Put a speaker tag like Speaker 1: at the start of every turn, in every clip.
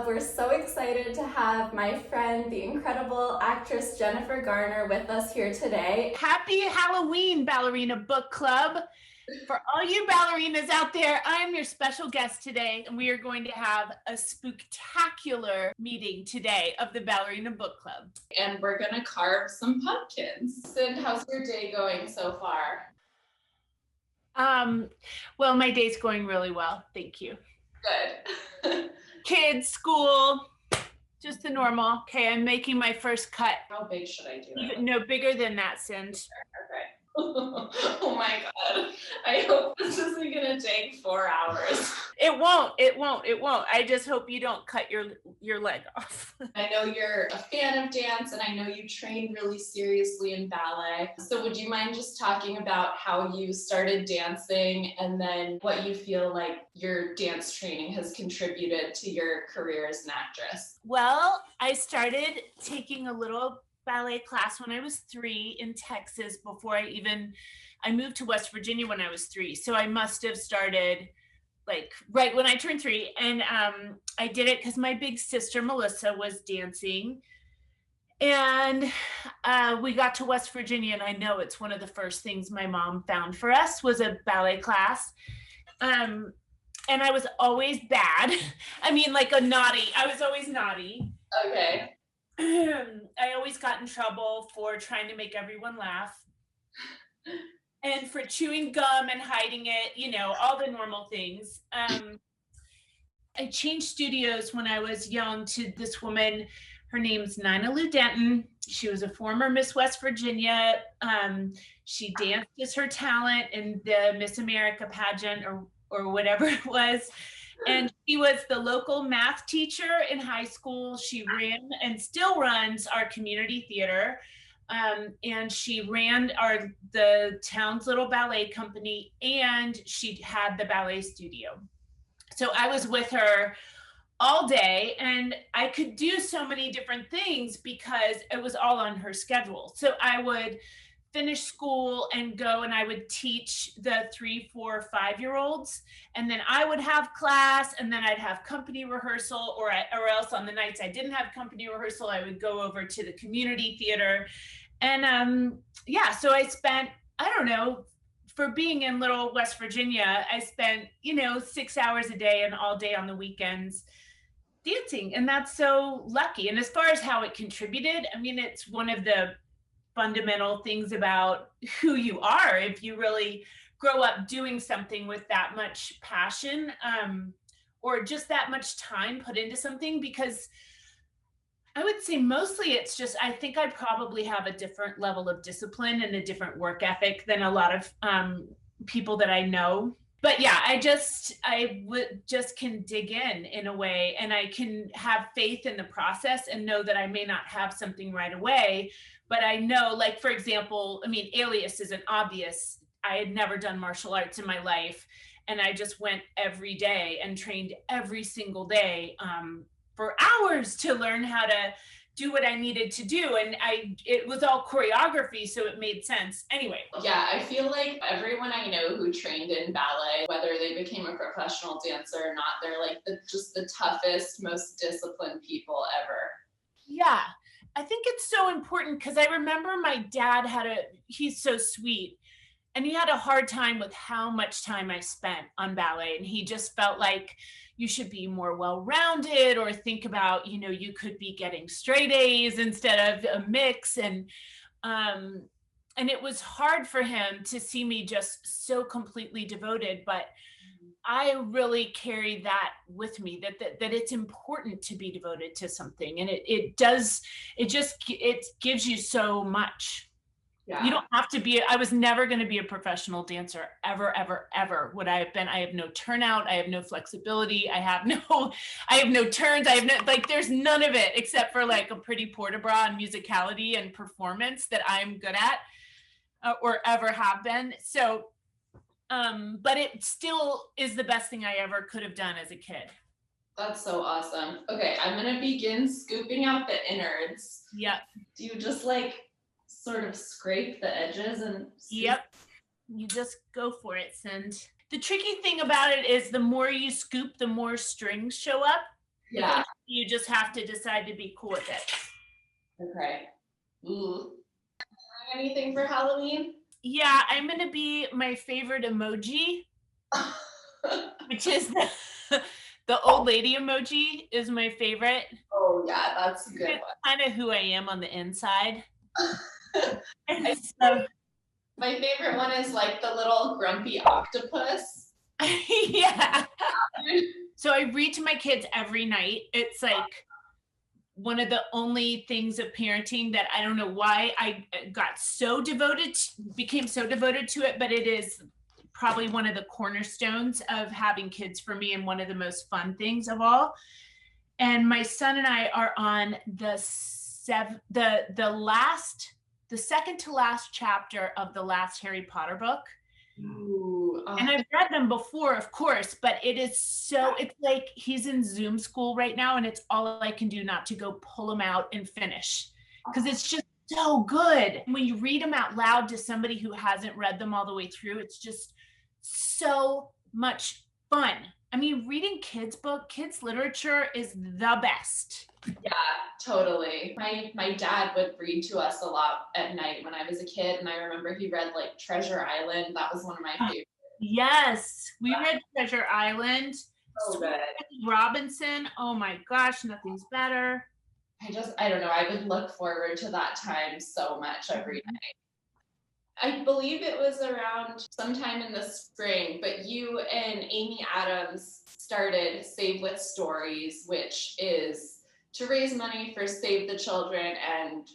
Speaker 1: Club. We're so excited to have my friend, the incredible actress Jennifer Garner, with us here today.
Speaker 2: Happy Halloween, Ballerina Book Club. For all you ballerinas out there, I'm your special guest today, and we are going to have a spooktacular meeting today of the Ballerina Book Club.
Speaker 1: And we're going to carve some pumpkins. Sid, how's your day going so far?
Speaker 2: Well, my day's going really well. Thank you.
Speaker 1: Good.
Speaker 2: Kids, school, just the normal. Okay, I'm making my first cut.
Speaker 1: How big should I do it?
Speaker 2: No bigger than that, Cindy.
Speaker 1: Okay. Oh my God. I hope this isn't going to take 4 hours.
Speaker 2: It won't. I just hope you don't cut your leg off.
Speaker 1: I know you're a fan of dance, and I know you trained really seriously in ballet. So would you mind just talking about how you started dancing and then what you feel like your dance training has contributed to your career as an actress?
Speaker 2: Well, I started taking a little ballet class when I was 3 in Texas before I moved to West Virginia when I was 3. So I must have started like right when I turned 3. And I did it because my big sister Melissa was dancing, and we got to West Virginia, and I know it's one of the first things my mom found for us was a ballet class. And I was always bad. I mean, like I was always naughty.
Speaker 1: Okay.
Speaker 2: I always got in trouble for trying to make everyone laugh and for chewing gum and hiding it, all the normal things. I changed studios when I was young to this woman. Her name's Nina Lou Denton. She was a former Miss West Virginia. She danced as her talent in the Miss America pageant or whatever it was. And she was the local math teacher in high school. She ran and still runs our community theater. And she ran the town's little ballet company, and she had the ballet studio. So I was with her all day, and I could do so many different things because it was all on her schedule. So I would finish school and go, and I would teach the 3, 4, 5-year-olds, and then I would have class, and then I'd have company rehearsal, or else on the nights I didn't have company rehearsal, I would go over to the community theater. And so I spent, I don't know, for being in little West Virginia, I spent 6 hours a day and all day on the weekends dancing, and that's so lucky. And as far as how it contributed, I mean, it's one of the fundamental things about who you are if you really grow up doing something with that much passion, or just that much time put into something. Because I would say mostly it's just, I think I probably have a different level of discipline and a different work ethic than a lot of people that I know. But yeah, I would just can dig in a way, and I can have faith in the process and know that I may not have something right away. But I know, like, for example, I mean, Alias is an obvious. I had never done martial arts in my life, and I just went every day and trained every single day for hours to learn how to do what I needed to do. And it was all choreography, so it made sense. Anyway.
Speaker 1: Yeah, I feel like everyone I know who trained in ballet, whether they became a professional dancer or not, they're like just the toughest, most disciplined people ever.
Speaker 2: Yeah. I think it's so important because I remember my dad he's so sweet, and he had a hard time with how much time I spent on ballet. And he just felt like you should be more well-rounded, or think about, you could be getting straight A's instead of a mix. And it was hard for him to see me just so completely devoted, but I really carry that with me, that it's important to be devoted to something. And it gives you so much. Yeah. You don't have to be, I was never going to be a professional dancer, ever, ever, ever would I have been. I have no turnout. I have no flexibility. I have no turns. There's none of it except for like a pretty port de bras and musicality and performance that I'm good at, or ever have been. So, but it still is the best thing I ever could have done as a kid.
Speaker 1: That's so awesome. Okay, I'm going to begin scooping out the innards.
Speaker 2: Yep.
Speaker 1: Do you just sort of scrape the edges and
Speaker 2: Yep. You just go for it, Cindy. The tricky thing about it is the more you scoop, the more strings show up.
Speaker 1: Yeah.
Speaker 2: You just have to decide to be cool with it.
Speaker 1: Okay. Ooh. Anything for Halloween?
Speaker 2: Yeah, I'm gonna be my favorite emoji, which is the old lady emoji is my favorite.
Speaker 1: Oh yeah, that's a good
Speaker 2: It's
Speaker 1: one.
Speaker 2: kind of who I am on the inside.
Speaker 1: My favorite one is like the little grumpy octopus.
Speaker 2: Yeah. So I read to my kids every night. It's like one of the only things of parenting that I don't know why I got so devoted, became so devoted to it, but it is probably one of the cornerstones of having kids for me and one of the most fun things of all. And my son and I are on the second to last chapter of the last Harry Potter book.
Speaker 1: Ooh,
Speaker 2: and I've read them before, of course, but it is so, it's like he's in Zoom school right now and it's all I can do not to go pull him out and finish because it's just so good. When you read them out loud to somebody who hasn't read them all the way through, it's just so much fun. I mean, reading kids literature is the best.
Speaker 1: Yeah, totally. My dad would read to us a lot at night when I was a kid, and I remember he read like Treasure Island. That was one of my favorites.
Speaker 2: Yes, we read Treasure Island.
Speaker 1: So good.
Speaker 2: Robinson. Oh my gosh, nothing's better.
Speaker 1: I don't know. I would look forward to that time so much every night. I believe it was around sometime in the spring, but you and Amy Adams started Save with Stories, which is to raise money for Save the Children and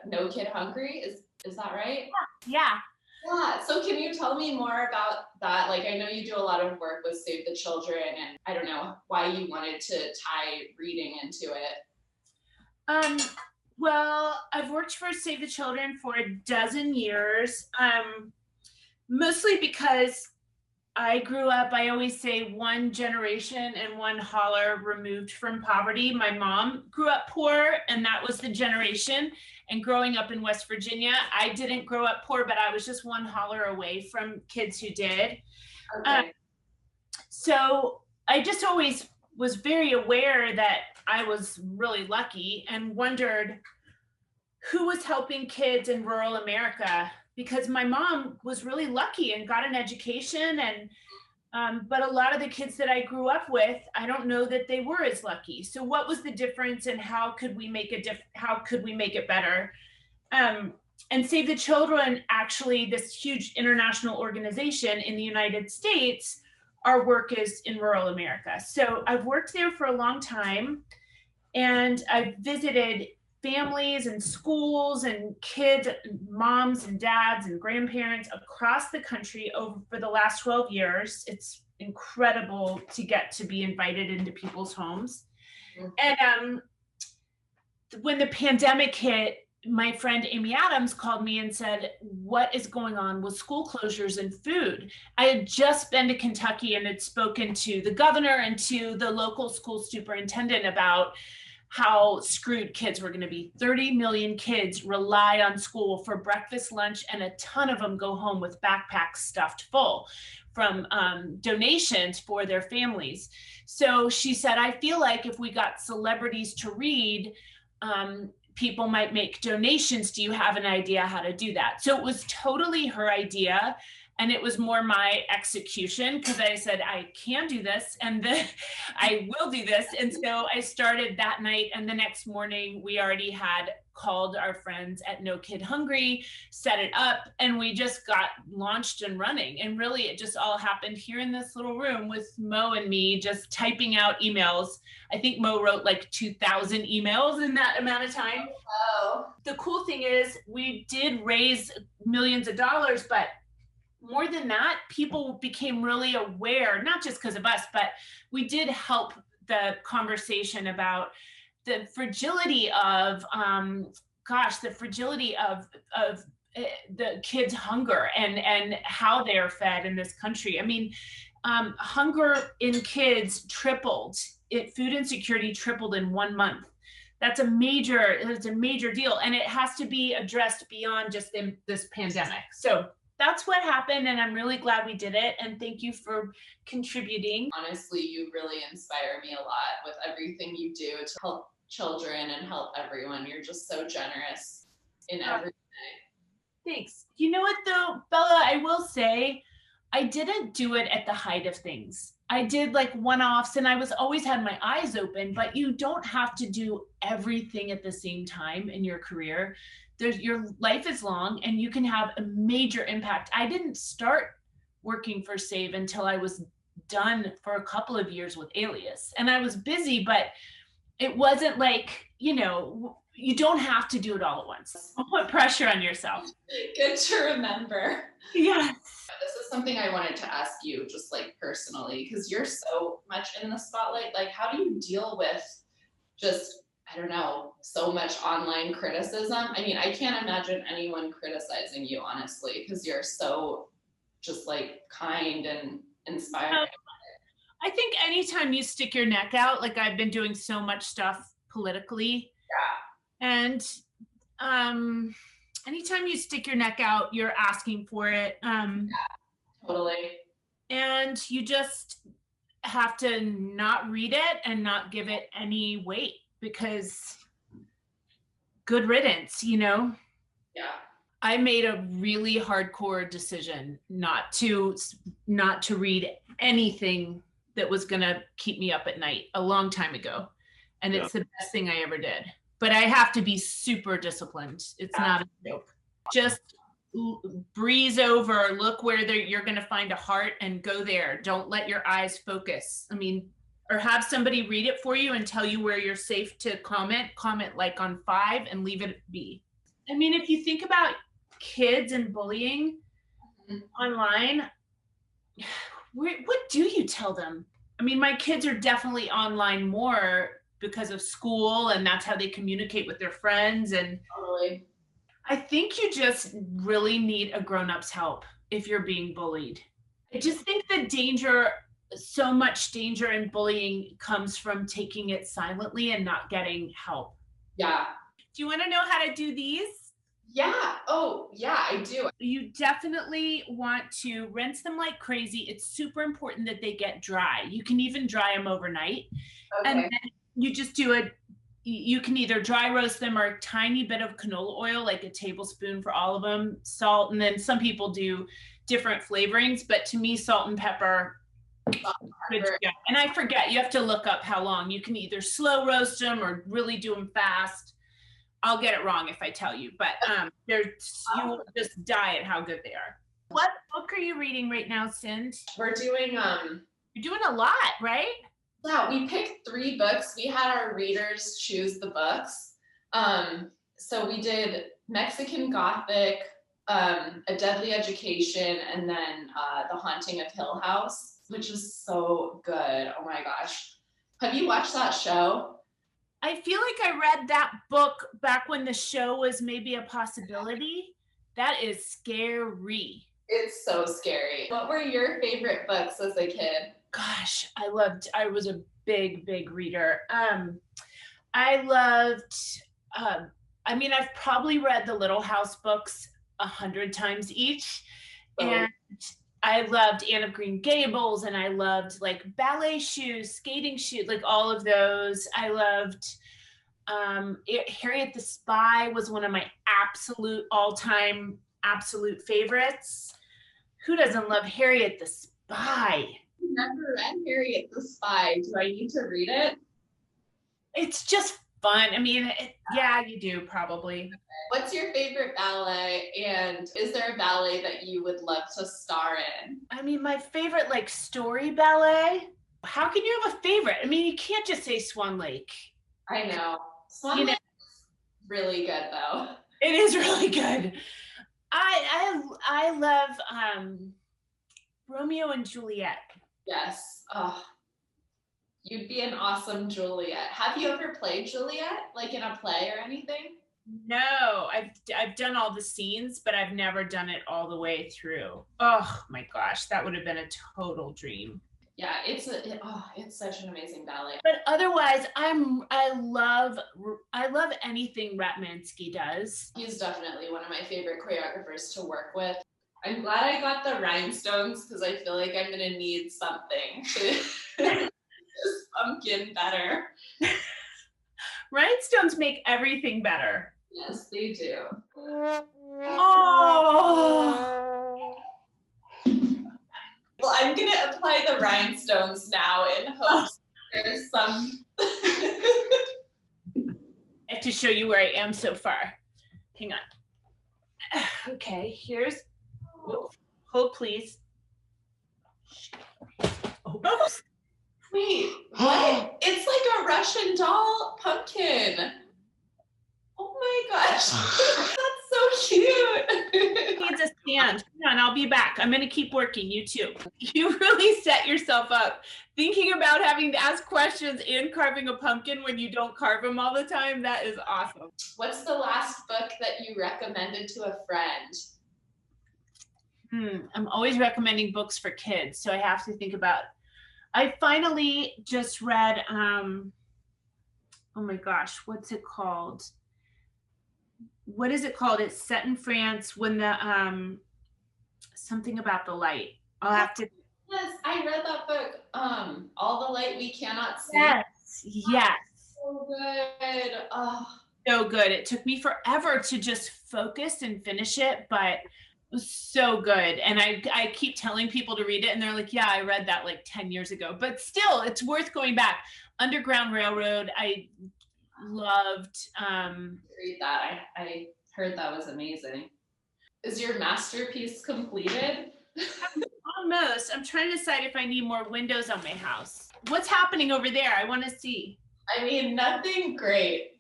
Speaker 1: No Kid Hungry. Is that right?
Speaker 2: Yeah.
Speaker 1: Yeah. So can you tell me more about that? Like, I know you do a lot of work with Save the Children, and I don't know why you wanted to tie reading into it.
Speaker 2: Well, I've worked for Save the Children for 12 years, mostly because I grew up, I always say, one generation and one holler removed from poverty. My mom grew up poor, and that was the generation. And growing up in West Virginia, I didn't grow up poor, but I was just one holler away from kids who did.
Speaker 1: Okay.
Speaker 2: So I just always was very aware that I was really lucky and wondered who was helping kids in rural America, because my mom was really lucky and got an education, and but a lot of the kids that I grew up with, I don't know that they were as lucky. So what was the difference, and how could we make it better? And Save the Children, actually, this huge international organization in the United States, our work is in rural America. So I've worked there for a long time, and I've visited families and schools and kids, moms and dads and grandparents across the country for the last 12 years. It's incredible to get to be invited into people's homes. And when the pandemic hit, my friend Amy Adams called me and said, what is going on with school closures and food? I had just been to Kentucky and had spoken to the governor and to the local school superintendent about how screwed kids were going to be. 30 million kids rely on school for breakfast, lunch, and a ton of them go home with backpacks stuffed full from donations for their families. So she said, I feel like if we got celebrities to read, people might make donations. Do you have an idea how to do that? So it was totally her idea. And it was more my execution, because I said, I can do this, and then I will do this. And so I started that night, and the next morning we already had called our friends at No Kid Hungry, set it up, and we just got launched and running. And really it just all happened here in this little room with Mo and me just typing out emails. I think Mo wrote like 2,000 emails in that amount of time.
Speaker 1: Oh.
Speaker 2: The cool thing is we did raise millions of dollars, but more than that, people became really aware, not just because of us, but we did help the conversation about the fragility of, the kids' hunger and how they are fed in this country. I mean, hunger in kids tripled. Food insecurity tripled in 1 month. It's a major deal, and it has to be addressed beyond just this pandemic. So that's what happened. And I'm really glad we did it. And thank you for contributing.
Speaker 1: Honestly, you really inspire me a lot with everything you do to help children and help everyone. You're just so generous in every way.
Speaker 2: Thanks. You know what though, Bella, I will say, I didn't do it at the height of things. I did like one-offs and I was always had my eyes open, but you don't have to do everything at the same time in your career. Your life is long and you can have a major impact. I didn't start working for Save until I was done for a couple of years with Alias. And I was busy, but it wasn't like, you don't have to do it all at once. Don't put pressure on yourself.
Speaker 1: Good to remember.
Speaker 2: Yeah.
Speaker 1: This is something I wanted to ask you just like personally, because you're so much in the spotlight. Like, how do you deal with just, I don't know, so much online criticism? I mean, I can't imagine anyone criticizing you, honestly, because you're so just like kind and inspiring.
Speaker 2: I think anytime you stick your neck out, like I've been doing so much stuff politically.
Speaker 1: Yeah.
Speaker 2: And anytime you stick your neck out, you're asking for it.
Speaker 1: Yeah, totally.
Speaker 2: And you just have to not read it and not give it any weight, because good riddance,
Speaker 1: Yeah.
Speaker 2: I made a really hardcore decision not to read anything that was going to keep me up at night a long time ago. And it's the best thing I ever did. But I have to be super disciplined. It's not a joke. Just breeze over, look where you're going to find a heart and go there. Don't let your eyes focus. I mean, or have somebody read it for you and tell you where you're safe to comment like on 5 and leave it be. I mean, if you think about kids and bullying online, what do you tell them? I mean, my kids are definitely online more because of school, and that's how they communicate with their friends. And
Speaker 1: totally.
Speaker 2: I think you just really need a grown-up's help if you're being bullied. I just think so much danger in bullying comes from taking it silently and not getting help.
Speaker 1: Yeah.
Speaker 2: Do you want to know how to do these?
Speaker 1: Yeah. Oh, yeah, I do.
Speaker 2: You definitely want to rinse them like crazy. It's super important that they get dry. You can even dry them overnight.
Speaker 1: Okay.
Speaker 2: And then you just you can either dry roast them or a tiny bit of canola oil, like a tablespoon for all of them, salt, and then some people do different flavorings, but to me, salt and pepper. And I forget, you have to look up how long. You can either slow roast them or really do them fast. I'll get it wrong if I tell you, but you will just die at how good they are. What book are you reading right now, Cindy?
Speaker 1: We're doing
Speaker 2: You're doing a lot, right?
Speaker 1: Yeah, we picked 3 books. We had our readers choose the books. So we did Mexican Gothic, A Deadly Education, and then The Haunting of Hill House, which is so good. Oh my gosh. Have you watched that show?
Speaker 2: I feel like I read that book back when the show was maybe a possibility. That is scary.
Speaker 1: It's so scary. What were your favorite books as a kid?
Speaker 2: Gosh, I was a big reader. I loved, I mean, I've probably read the Little House books 100 times each. Oh. And I loved Anne of Green Gables, and I loved like ballet shoes, skating shoes, like all of those. I loved Harriet the Spy was one of my absolute all-time absolute favorites. Who doesn't love Harriet the Spy?
Speaker 1: I've never read Harriet the Spy. Do I need to read it?
Speaker 2: It's just fun. I mean, yeah, you do probably.
Speaker 1: Okay. What's your favorite ballet, and is there a ballet that you would love to star in?
Speaker 2: I mean, my favorite like story ballet. How can you have a favorite? I mean, you can't just say Swan Lake.
Speaker 1: I know. Swan Lake is really good though.
Speaker 2: It is really good. I love Romeo and Juliet.
Speaker 1: Yes. Oh, you'd be an awesome Juliet. Have you ever played Juliet, like in a play or anything?
Speaker 2: No, I've done all the scenes, but I've never done it all the way through. Oh my gosh, that would have been a total dream.
Speaker 1: Yeah, it's such an amazing ballet.
Speaker 2: But otherwise, I love anything Ratmansky does.
Speaker 1: He's definitely one of my favorite choreographers to work with. I'm glad I got the rhinestones because I feel like I'm gonna need something to this pumpkin better.
Speaker 2: Rhinestones make everything better.
Speaker 1: Yes, they do.
Speaker 2: Oh.
Speaker 1: Well, I'm gonna apply the rhinestones now in hopes there's some.
Speaker 2: I have to show you where I am so far. Hang on. Okay, here's, hold please. Oops.
Speaker 1: Wait, what? It's like a Russian doll pumpkin. Oh my gosh, that's so cute.
Speaker 2: Needs a stand. Hang on, I'll be back. I'm gonna keep working, you too. You really set yourself up thinking about having to ask questions and carving a pumpkin when you don't carve them all the time. That is awesome.
Speaker 1: What's the last book that you recommended to a friend?
Speaker 2: I'm always recommending books for kids, so I have to think about. I finally just read, oh my gosh, what's it called? What is it called? It's set in France when the, something about the light. I'll have to.
Speaker 1: Yes, I read that book. All the Light We Cannot See.
Speaker 2: Yes, yes.
Speaker 1: So good. Oh.
Speaker 2: So good. It took me forever to just focus and finish it, but it was so good. And I keep telling people to read it and they're like, yeah, I read that like 10 years ago, but still it's worth going back. Underground Railroad, I loved.
Speaker 1: Read that. I heard that was amazing. Is your masterpiece completed?
Speaker 2: Almost. I'm trying to decide if I need more windows on my house. What's happening over there? I want to see.
Speaker 1: I mean, nothing great.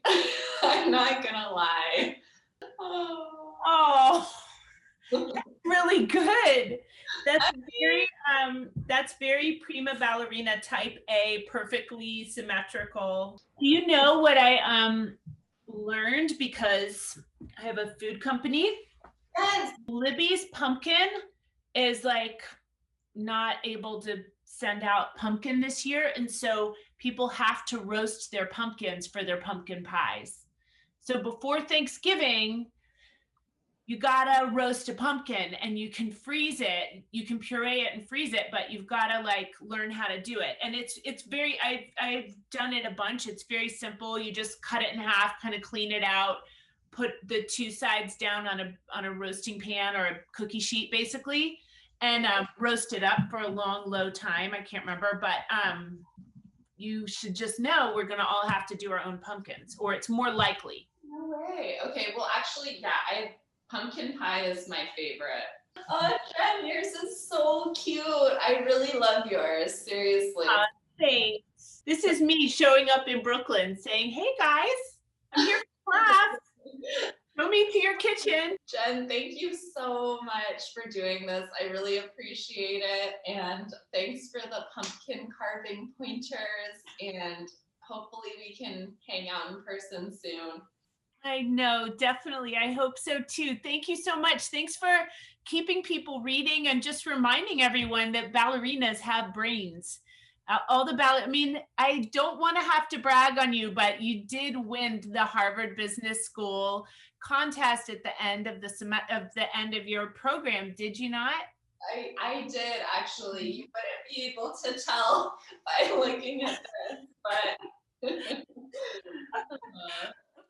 Speaker 1: I'm not gonna lie.
Speaker 2: Oh, that's really good. That's very prima ballerina type A, perfectly symmetrical. Do you know what I learned because I have a food company?
Speaker 1: Yes.
Speaker 2: Libby's pumpkin is like not able to send out pumpkin this year, and so people have to roast their pumpkins for their pumpkin pies. So before Thanksgiving, you gotta roast a pumpkin and you can freeze it, you can puree it and freeze it, but you've gotta like learn how to do it. And it's very, I've done it a bunch. It's very simple. You just cut it in half, kind of clean it out, put the two sides down on a roasting pan or a cookie sheet basically, and roast it up for a long, low time. I can't remember, but you should just know we're gonna all have to do our own pumpkins, or it's more likely.
Speaker 1: No way. Okay, well actually, yeah, pumpkin pie is my favorite. Oh, Jen, yours is so cute. I really love yours, seriously.
Speaker 2: Thanks. This is me showing up in Brooklyn saying, hey guys, I'm here for class. Show me to your kitchen.
Speaker 1: Jen, thank you so much for doing this. I really appreciate it. And thanks for the pumpkin carving pointers. And hopefully we can hang out in person soon.
Speaker 2: I know, definitely. I hope so too. Thank you so much. Thanks for keeping people reading and just reminding everyone that ballerinas have brains. All the ballet, I mean, I don't want to have to brag on you, but you did win the Harvard Business School contest at the end of the end of your program, did you not?
Speaker 1: I did actually. You wouldn't be able to tell by looking at this, but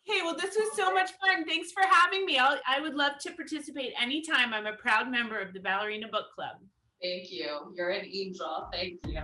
Speaker 2: okay, well, this was so much fun. Thanks for having me. I would love to participate anytime. I'm a proud member of the Ballerina Book Club.
Speaker 1: Thank you. You're an angel. Thank you.